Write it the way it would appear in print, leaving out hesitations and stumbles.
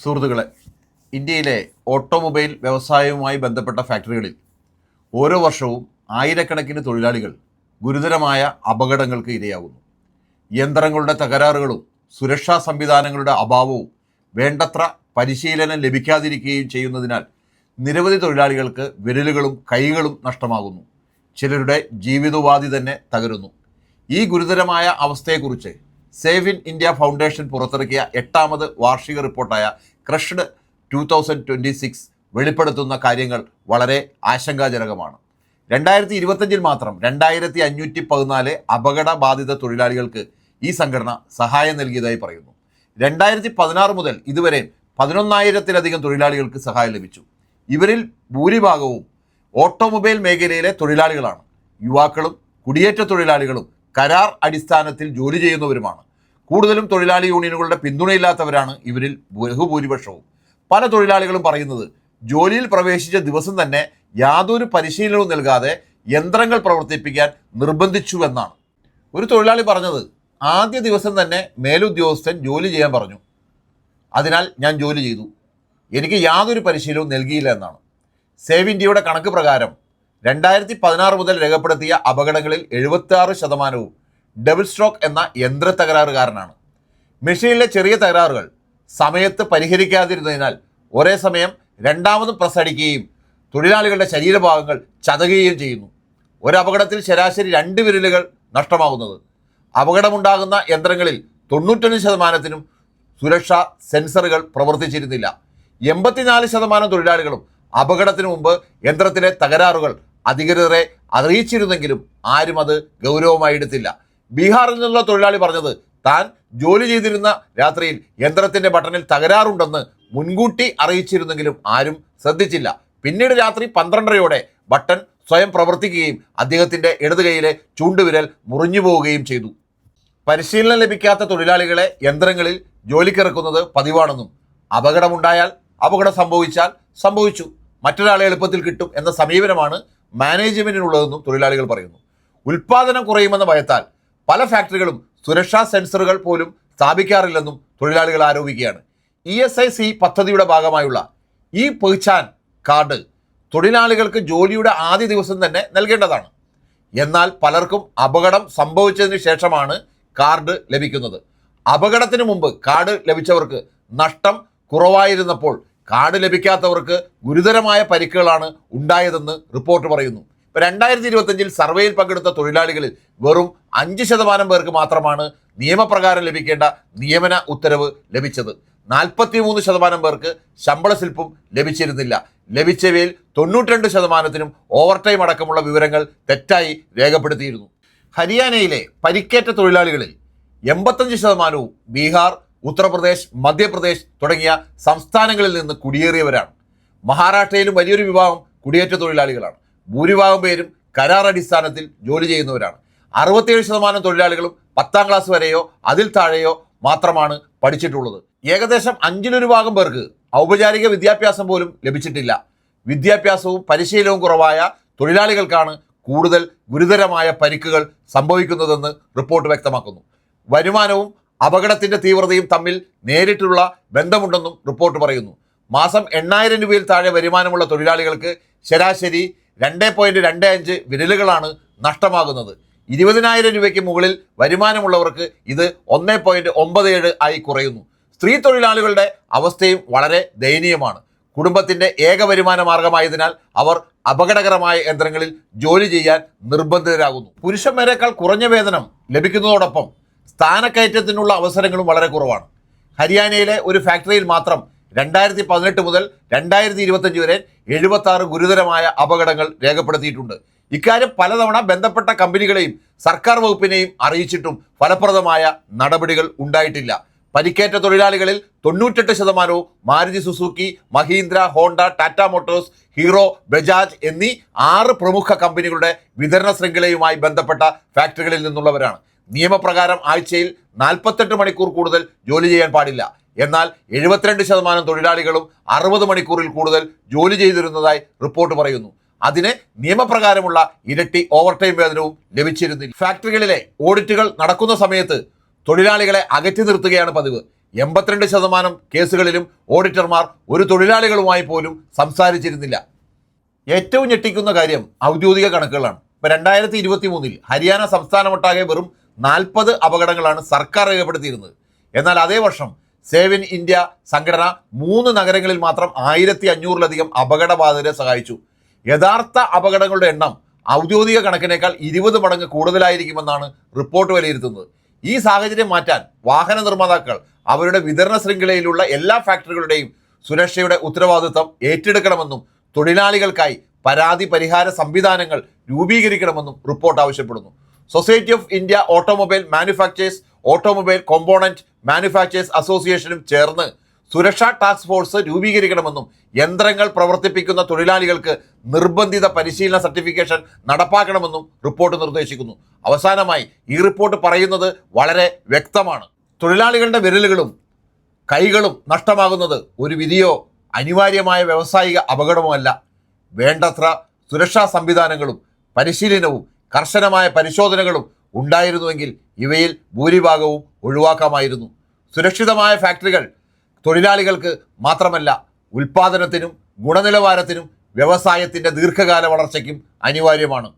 സുഹൃത്തുക്കളെ, ഇന്ത്യയിലെ ഓട്ടോമൊബൈൽ വ്യവസായവുമായി ബന്ധപ്പെട്ട ഫാക്ടറികളിൽ ഓരോ വർഷവും ആയിരക്കണക്കിന് തൊഴിലാളികൾ ഗുരുതരമായ അപകടങ്ങൾക്ക് ഇരയാകുന്നു. യന്ത്രങ്ങളുടെ തകരാറുകളും സുരക്ഷാ സംവിധാനങ്ങളുടെ അഭാവവും വേണ്ടത്ര പരിശീലനം ലഭിക്കാതിരിക്കുകയും ചെയ്യുന്നതിനാൽ നിരവധി തൊഴിലാളികൾക്ക് വിരലുകളും കൈകളും നഷ്ടമാകുന്നു. ചിലരുടെ ജീവിതോപാധി തന്നെ തകരുന്നു. ഈ ഗുരുതരമായ അവസ്ഥയെക്കുറിച്ച് സേവ് ഇൻ ഇന്ത്യ ഫൗണ്ടേഷൻ പുറത്തിറക്കിയ 8ാമത് വാർഷിക റിപ്പോർട്ടായ ക്രഷ്ഡ് 2026 വെളിപ്പെടുത്തുന്ന കാര്യങ്ങൾ വളരെ ആശങ്കാജനകമാണ്. 2025 മാത്രം 2514 അപകടബാധിത തൊഴിലാളികൾക്ക് ഈ സംഘടന സഹായം നൽകിയതായി പറയുന്നു. 2016 മുതൽ ഇതുവരെ 11,000-ലധികം തൊഴിലാളികൾക്ക് സഹായം ലഭിച്ചു. ഇവരിൽ ഭൂരിഭാഗവും ഓട്ടോമൊബൈൽ മേഖലയിലെ തൊഴിലാളികളാണ്. യുവാക്കളും കുടിയേറ്റ തൊഴിലാളികളും കരാർ അടിസ്ഥാനത്തിൽ ജോലി ചെയ്യുന്നവരുമാണ്. കൂടുതലും തൊഴിലാളി യൂണിയനുകളുടെ പിന്തുണയില്ലാത്തവരാണ് ഇവരിൽ ബഹുഭൂരിപക്ഷവും. പല തൊഴിലാളികളും പറയുന്നത് ജോലിയിൽ പ്രവേശിച്ച ദിവസം തന്നെ യാതൊരു പരിശീലനവും നൽകാതെ യന്ത്രങ്ങൾ പ്രവർത്തിപ്പിക്കാൻ നിർബന്ധിച്ചുവെന്നാണ്. ഒരു തൊഴിലാളി പറഞ്ഞത്, ആദ്യ ദിവസം തന്നെ മേലുദ്യോഗസ്ഥൻ ജോലി ചെയ്യാൻ പറഞ്ഞു, അതിനാൽ ഞാൻ ജോലി ചെയ്തു, എനിക്ക് യാതൊരു പരിശീലനവും നൽകിയില്ല എന്നാണ്. സേവ് ഇന്ത്യയുടെ കണക്ക് പ്രകാരം 2016 മുതൽ രേഖപ്പെടുത്തിയ അപകടങ്ങളിൽ 76% ഡബിൾ സ്ട്രോക്ക് എന്ന യന്ത്ര തകരാറ് കാരണമാണ്. മെഷീനിലെ ചെറിയ തകരാറുകൾ സമയത്ത് പരിഹരിക്കാതിരുന്നതിനാൽ ഒരേ സമയം രണ്ടാമതും പ്രസ് അടിക്കുകയും തൊഴിലാളികളുടെ ശരീരഭാഗങ്ങൾ ചതകുകയും ചെയ്യുന്നു. ഒരു അപകടത്തിൽ ശരാശരി 2 വിരലുകൾ നഷ്ടമാകുന്നത്. അപകടമുണ്ടാകുന്ന യന്ത്രങ്ങളിൽ 95%-നും സുരക്ഷാ സെൻസറുകൾ പ്രവർത്തിച്ചിരുന്നില്ല. 84% തൊഴിലാളികളും അപകടത്തിന് മുമ്പ് യന്ത്രത്തിലെ തകരാറുകൾ അധികൃതരെ അറിയിച്ചിരുന്നെങ്കിലും ആരും അത് ഗൗരവമായി എടുത്തില്ല. ബീഹാറിൽ നിന്നുള്ള തൊഴിലാളി പറഞ്ഞത്, താൻ ജോലി ചെയ്തിരുന്ന രാത്രിയിൽ യന്ത്രത്തിന്റെ ബട്ടണിൽ തകരാറുണ്ടെന്ന് മുൻകൂട്ടി അറിയിച്ചിരുന്നെങ്കിലും ആരും ശ്രദ്ധിച്ചില്ല. പിന്നീട് രാത്രി 12:30-യോടെ ബട്ടൺ സ്വയം പ്രവർത്തിക്കുകയും അദ്ദേഹത്തിന്റെ ഇടത് കൈയിലെ ചൂണ്ടുവിരൽ മുറിഞ്ഞു പോവുകയും ചെയ്തു. പരിശീലനം ലഭിക്കാത്ത തൊഴിലാളികളെ യന്ത്രങ്ങളിൽ ജോലിക്കിറക്കുന്നത് പതിവാണെന്നും അപകടമുണ്ടായാൽ അപകടം സംഭവിച്ചാൽ സംഭവിച്ചു, മറ്റൊരാളെ എളുപ്പത്തിൽ കിട്ടും എന്ന സമീപനമാണ് മാനേജ്മെന്റിനുള്ളതെന്നും തൊഴിലാളികൾ പറയുന്നു. ഉൽപാദനം കുറയുമെന്ന ഭയത്താൽ പല ഫാക്ടറികളും സുരക്ഷാ സെൻസറുകൾ പോലും സ്ഥാപിക്കാറില്ലെന്നും തൊഴിലാളികൾ ആരോപിക്കുകയാണ്. ESIC പദ്ധതിയുടെ ഭാഗമായുള്ള ഈ പെഹ്ചാൻ കാർഡ് തൊഴിലാളികൾക്ക് ജോലിയുടെ ആദ്യ ദിവസം തന്നെ നൽകേണ്ടതാണ്. എന്നാൽ പലർക്കും അപകടം സംഭവിച്ചതിന് ശേഷമാണ് കാർഡ് ലഭിക്കുന്നത്. അപകടത്തിന് മുമ്പ് കാർഡ് ലഭിച്ചവർക്ക് നഷ്ടം കുറവായിരുന്നപ്പോൾ കാർഡ് ലഭിക്കാത്തവർക്ക് ഗുരുതരമായ പരിക്കുകളാണ് ഉണ്ടായതെന്ന് റിപ്പോർട്ട് പറയുന്നു. 2025 സർവേയിൽ പങ്കെടുത്ത തൊഴിലാളികളിൽ വെറും 5% പേർക്ക് മാത്രമാണ് നിയമപ്രകാരം ലഭിക്കേണ്ട നിയമന ഉത്തരവ് ലഭിച്ചത്. 43% പേർക്ക് ശമ്പള സ്ലിപ്പും ലഭിച്ചിരുന്നില്ല. ലഭിച്ചവയിൽ 92%-നും ഓവർ ടൈം അടക്കമുള്ള വിവരങ്ങൾ തെറ്റായി രേഖപ്പെടുത്തിയിരുന്നു. ഹരിയാനയിലെ പരിക്കേറ്റ തൊഴിലാളികളിൽ 85%-വും ബീഹാർ, ഉത്തർപ്രദേശ്, മധ്യപ്രദേശ് തുടങ്ങിയ സംസ്ഥാനങ്ങളിൽ നിന്ന് കുടിയേറിയവരാണ്. മഹാരാഷ്ട്രയിലും വലിയൊരു വിഭാഗം കുടിയേറ്റ തൊഴിലാളികളാണ്. ഭൂരിഭാഗം പേരും കരാർ അടിസ്ഥാനത്തിൽ ജോലി ചെയ്യുന്നവരാണ്. 67% തൊഴിലാളികളും 10ാം ക്ലാസ് വരെയോ അതിൽ താഴെയോ മാത്രമാണ് പഠിച്ചിട്ടുള്ളത്. ഏകദേശം 1/5 പേർക്ക് ഔപചാരിക വിദ്യാഭ്യാസം പോലും ലഭിച്ചിട്ടില്ല. വിദ്യാഭ്യാസവും പരിശീലനവും കുറവായ തൊഴിലാളികൾക്കാണ് കൂടുതൽ ഗുരുതരമായ പരിക്കുകൾ സംഭവിക്കുന്നതെന്ന് റിപ്പോർട്ട് വ്യക്തമാക്കുന്നു. വരുമാനവും അപകടത്തിന്റെ തീവ്രതയും തമ്മിൽ നേരിട്ടുള്ള ബന്ധമുണ്ടെന്നും റിപ്പോർട്ട് പറയുന്നു. മാസം 8,000 രൂപയിൽ താഴെ വരുമാനമുള്ള തൊഴിലാളികൾക്ക് ശരാശരി 2.25 വിരലുകളാണ് നഷ്ടമാകുന്നത്. 20,000 രൂപയ്ക്ക് മുകളിൽ വരുമാനമുള്ളവർക്ക് ഇത് 1.97 ആയി കുറയുന്നു. സ്ത്രീ തൊഴിലാളികളുടെ അവസ്ഥയും വളരെ ദയനീയമാണ്. കുടുംബത്തിന്റെ ഏക വരുമാന മാർഗമായതിനാൽ അവർ അപകടകരമായ യന്ത്രങ്ങളിൽ ജോലി ചെയ്യാൻ നിർബന്ധിതരാകുന്നു. പുരുഷന്മാരെക്കാൾ കുറഞ്ഞ വേതനം ലഭിക്കുന്നതോടൊപ്പം സ്ഥാനക്കയറ്റത്തിനുള്ള അവസരങ്ങളും വളരെ കുറവാണ്. ഹരിയാനയിലെ ഒരു ഫാക്ടറിയിൽ മാത്രം 2018 മുതൽ 2025 വരെ 76 ഗുരുതരമായ അപകടങ്ങൾ രേഖപ്പെടുത്തിയിട്ടുണ്ട്. ഇക്കാര്യം പലതവണ ബന്ധപ്പെട്ട കമ്പനികളെയും സർക്കാർ വകുപ്പിനെയും അറിയിച്ചിട്ടും ഫലപ്രദമായ നടപടികൾ ഉണ്ടായിട്ടില്ല. പരിക്കേറ്റ തൊഴിലാളികളിൽ 98%-വും Maruti Suzuki, Mahindra, Honda, Tata motors, Hero, Bajaj എന്നീ 6 പ്രമുഖ കമ്പനികളുടെ വിതരണ ശൃംഖലയുമായി ബന്ധപ്പെട്ട ഫാക്ടറികളിൽ നിന്നുള്ളവരാണ്. നിയമപ്രകാരം ആഴ്ചയിൽ 48 മണിക്കൂർ കൂടുതൽ ജോലി ചെയ്യാൻ പാടില്ല. എന്നാൽ 72% തൊഴിലാളികളും 60 മണിക്കൂറിൽ കൂടുതൽ ജോലി ചെയ്തിരുന്നതായി റിപ്പോർട്ട് പറയുന്നു. അതിന് നിയമപ്രകാരമുള്ള ഇരട്ടി ഓവർ ടൈം വേതനവും ലഭിച്ചിരുന്നില്ല. ഫാക്ടറികളിലെ ഓഡിറ്റുകൾ നടക്കുന്ന സമയത്ത് തൊഴിലാളികളെ അകറ്റി നിർത്തുകയാണ് പതിവ്. 82% കേസുകളിലും ഓഡിറ്റർമാർ ഒരു തൊഴിലാളികളുമായി പോലും സംസാരിച്ചിരുന്നില്ല. ഏറ്റവും ഞെട്ടിക്കുന്ന കാര്യം ഔദ്യോഗിക കണക്കുകളാണ്. ഇപ്പോൾ 2023 ഹരിയാന സംസ്ഥാനമൊട്ടാകെ വെറും 40 അപകടങ്ങളാണ് സർക്കാർ രേഖപ്പെടുത്തിയിരുന്നത്. എന്നാൽ അതേ വർഷം സേവ് ഇൻ ഇന്ത്യ സംഘടന 3 നഗരങ്ങളിൽ മാത്രം 1500-ലധികം അപകടബാധിതരെ സഹായിച്ചു. യഥാർത്ഥ അപകടങ്ങളുടെ എണ്ണം ഔദ്യോഗിക കണക്കിനേക്കാൾ 20 മടങ്ങ് കൂടുതലായിരിക്കുമെന്നാണ് റിപ്പോർട്ട് വിലയിരുത്തുന്നത്. ഈ സാഹചര്യം മാറ്റാൻ വാഹന നിർമ്മാതാക്കൾ അവരുടെ വിതരണ ശൃംഖലയിലുള്ള എല്ലാ ഫാക്ടറികളുടെയും സുരക്ഷയുടെ ഉത്തരവാദിത്തം ഏറ്റെടുക്കണമെന്നും തൊഴിലാളികൾക്കായി പരാതി പരിഹാര സംവിധാനങ്ങൾ രൂപീകരിക്കണമെന്നും റിപ്പോർട്ട് ആവശ്യപ്പെടുന്നു. Society of India automobile manufacturers, automobile component manufacturers അസോസിയേഷനും ചേർന്ന് സുരക്ഷാ ടാസ്ക് ഫോഴ്സ് രൂപീകരിക്കണമെന്നും യന്ത്രങ്ങൾ പ്രവർത്തിപ്പിക്കുന്ന തൊഴിലാളികൾക്ക് നിർബന്ധിത പരിശീലന സർട്ടിഫിക്കേഷൻ നടപ്പാക്കണമെന്നും റിപ്പോർട്ട് നിർദ്ദേശിക്കുന്നു. അവസാനമായി ഈ റിപ്പോർട്ട് പറയുന്നത് വളരെ വ്യക്തമാണ്. തൊഴിലാളികളുടെ വിരലുകളും കൈകളും നഷ്ടമാകുന്നത് ഒരു വിധിയോ അനിവാര്യമായ വ്യാവസായിക അപകടമോ അല്ല. വേണ്ടത്ര സുരക്ഷാ സംവിധാനങ്ങളും പരിശീലനവും കർശനമായ പരിശോധനകളും ഉണ്ടായിരുന്നുവെങ്കിൽ ഇവയിൽ ഭൂരിഭാഗവും ഒഴിവാക്കാമായിരുന്നു. സുരക്ഷിതമായ ഫാക്ടറികൾ തൊഴിലാളികൾക്ക് മാത്രമല്ല, ഉൽപ്പാദനത്തിനും ഗുണനിലവാരത്തിനും വ്യവസായത്തിൻ്റെ ദീർഘകാല വളർച്ചയ്ക്കും അനിവാര്യമാണ്.